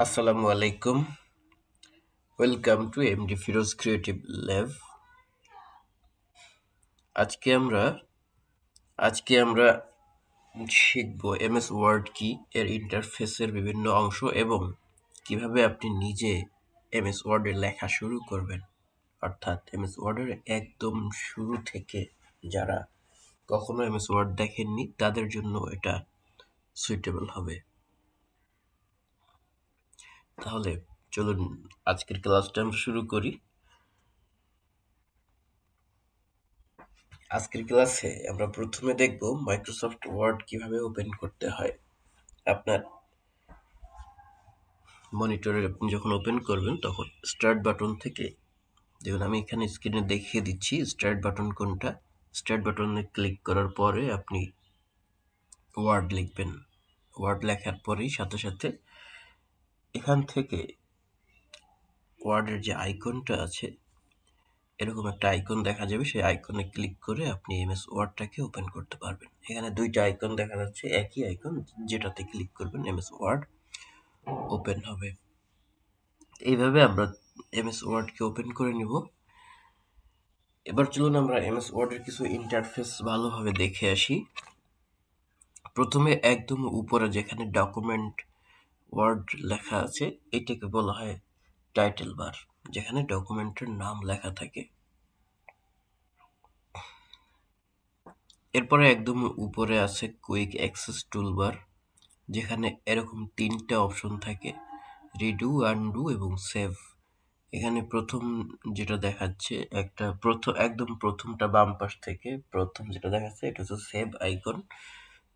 আসসালামু আলাইকুম। Welcome to MD Firoz creative lab. আজকে আমরা আজকে আমরা শিখব এমএস ওয়ার্ড কি, এর ইন্টারফেসের বিভিন্ন অংশ এবং কিভাবে আপনি নিজে এমএস ওয়ার্ডে লেখা শুরু করবেন। অর্থাৎ এমএস ওয়ার্ডের একদম শুরু থেকে যারা কখনো এমএস ওয়ার্ড দেখেননি তাদের জন্য এটা সুইটেবল হবে। তাহলে চলুন আজকের ক্লাসটা আমরা শুরু করি। আজকের ক্লাসে আমরা প্রথমে দেখব মাইক্রোসফট ওয়ার্ড কিভাবে ওপেন করতে হয়। আপনার মনিটরে আপনি যখন ওপেন করবেন তখন স্টার্ট বাটন থেকে, দেখুন আমি এখানে স্ক্রিনে দেখিয়ে দিচ্ছি স্টার্ট বাটন কোনটা। স্টার্ট বাটনে ক্লিক করার পরে আপনি ওয়ার্ড লিখবেন। ওয়ার্ড লেখার পরেই সাথে সাথে এখান থেকে ওয়ার্ডের যে আইকনটা আছে, এরকম একটা আইকন দেখা যাবে, সেই আইকনে ক্লিক করে আপনি এমএস ওয়ার্ডটাকে ওপেন করতে পারবেন। এখানে দুইটা আইকন দেখা যাচ্ছে, একই আইকন, যেটাতে ক্লিক করবেন এমএস ওয়ার্ড ওপেন হবে। এইভাবে আমরা এমএস ওয়ার্ডকে ওপেন করে নিব। এবার চলুন আমরা এমএস ওয়ার্ডের কিছু ইন্টারফেস ভালোভাবে দেখে আসি। প্রথমে একদম উপরে যেখানে ডকুমেন্ট ওয়ার্ড লেখা আছে, এটাকে বলা হয় টাইটেল বার, যেখানে ডকুমেন্টের নাম লেখা থাকে। এরপরে একদম উপরে আছে কুইক অ্যাক্সেস টুলবার, যেখানে এরকম তিনটা অপশন থাকে, রিডু, আনডু এবং সেভ। এখানে প্রথম যেটা দেখাচ্ছে, একদম প্রথমটা বাম পাশ থেকে প্রথম যেটা দেখাচ্ছে এটা হচ্ছে সেভ আইকন,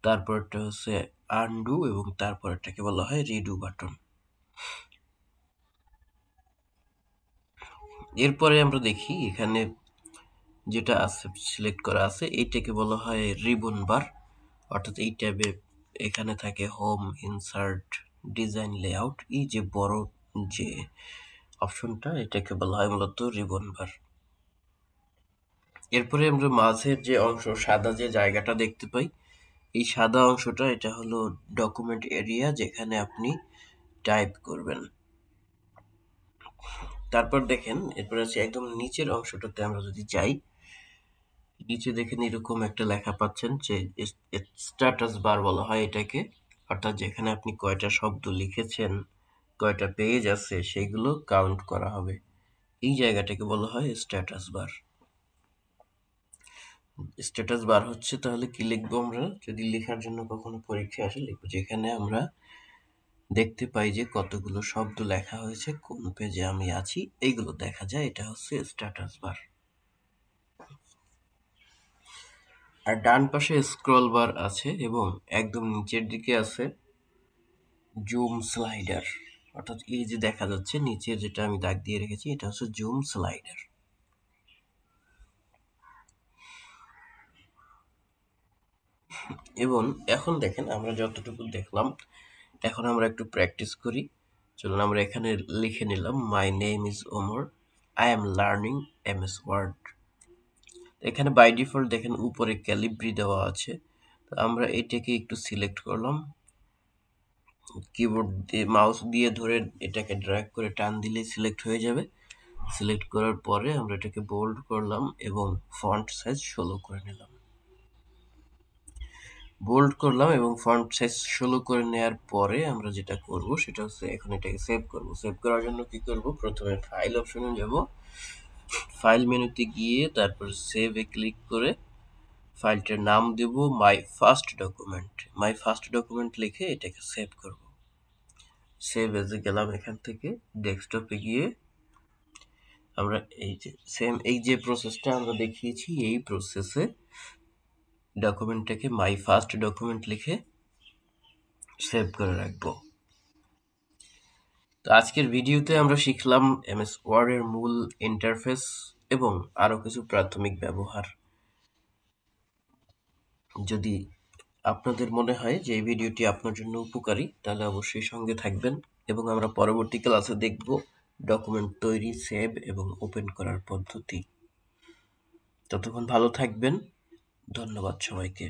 তারপরটা হচ্ছে আনডু এবং তারপরটাকে বলা হয় রিডু বাটন। এরপরে আমরা দেখি এখানে যেটা আছে সিলেক্ট করা আছে, এইটাকে বলা হয় রিবন বার। অর্থাৎ এই ট্যাবে এখানে থাকে হোম, ইনসার্ট, ডিজাইন, লেআউট। এই যে বড় যে অপশনটা, এটাকে বলা হয় মূলত রিবন বার। এরপরে আমরা মাঝের যে অংশ, সাদা যে জায়গাটা দেখতে পাই, এই সাদা অংশটা এটা হলো ডকুমেন্ট এরিয়া, যেখানে আপনি টাইপ করবেন। তারপর দেখেন এরপরে আছে একদম নিচের অংশটাতে আমরা যদি যাই, নিচে দেখেন এরকম একটা লেখা পাচ্ছেন যে স্ট্যাটাস বার বলা হয় এটাকে। অর্থাৎ যেখানে আপনি কয়টা শব্দ লিখেছেন, কয়টা পেজ আছে, সেগুলো কাউন্ট করা হবে। এই জায়গাটাকে বলা হয় স্ট্যাটাস বার। স্ট্যাটাস বার হচ্ছে, তাহলে কি লিখবো আমরা যদি লেখার জন্য কখনো পরীক্ষা আসে, লিখবো যেখানে আমরা দেখতে পাই যে কতগুলো শব্দ লেখা হয়েছে, কোন পেজে আমি আছি, এইগুলো দেখা যায়। এটা হচ্ছে স্ট্যাটাস বার। আর ডান পাশে স্ক্রল বার আছে এবং একদম নিচের দিকে আছে জুম স্লাইডার। অর্থাৎ এই যে দেখা যাচ্ছে নিচের যেটা আমি দাগ দিয়ে রেখেছি, এটা হচ্ছে জুম স্লাইডার। এবং এখন দেখেন আমরা যতটুকু দেখলাম, এখন আমরা একটু প্র্যাকটিস করি। চলুন আমরা এখানে লিখে নিলাম, my name is Omar, I am learning MS Word. এখানে বাই ডিফল্ট দেখেন উপরে ক্যালিব্রি দেওয়া আছে, তো আমরা এটাকে একটু সিলেক্ট করলাম, কিবোর্ড দিয়ে মাউস দিয়ে ধরে এটাকে ড্র্যাগ করে টান দিলেই সিলেক্ট হয়ে যাবে। সিলেক্ট করার পরে আমরা এটাকে বোল্ড করলাম এবং ফন্ট সাইজ 16 করে নিলাম। বোল্ড করলাম এবং ফন্ট সাইজ 16 করে নেওয়ার পরে আমরা যেটা করব সেটা হচ্ছে এখন এটাকে সেভ করব। সেভ করার জন্য কি করব, প্রথমে ফাইল অপশনে যাব, ফাইল মেনুতে গিয়ে তারপর সেভে ক্লিক করে ফাইলটার নাম দেব my first document. My first document লিখে এটাকে সেভ করব। সেভ এজে গেলাম, এখান থেকে ডেস্কটপে গিয়ে আমরা এই যে সেম এই যে প্রসেসটা আমরা দেখিয়েছি, এই প্রসেসে ডকুমেন্টটাকে মাই ফার্স্ট ডকুমেন্ট লিখে সেভ করে রাখবো। তো আজকের ভিডিওতে আমরা শিখলাম এমএস ওয়ার্ডের মূল ইন্টারফেস এবং আরও কিছু প্রাথমিক ব্যবহার। যদি আপনাদের মনে হয় যে এই ভিডিওটি আপনার জন্য উপকারী, তাহলে অবশ্যই সঙ্গে থাকবেন এবং আমরা পরবর্তী ক্লাসে দেখব ডকুমেন্ট তৈরি, সেভ এবং ওপেন করার পদ্ধতি। ততক্ষণ ভালো থাকবেন। ধন্যবাদ সবাইকে।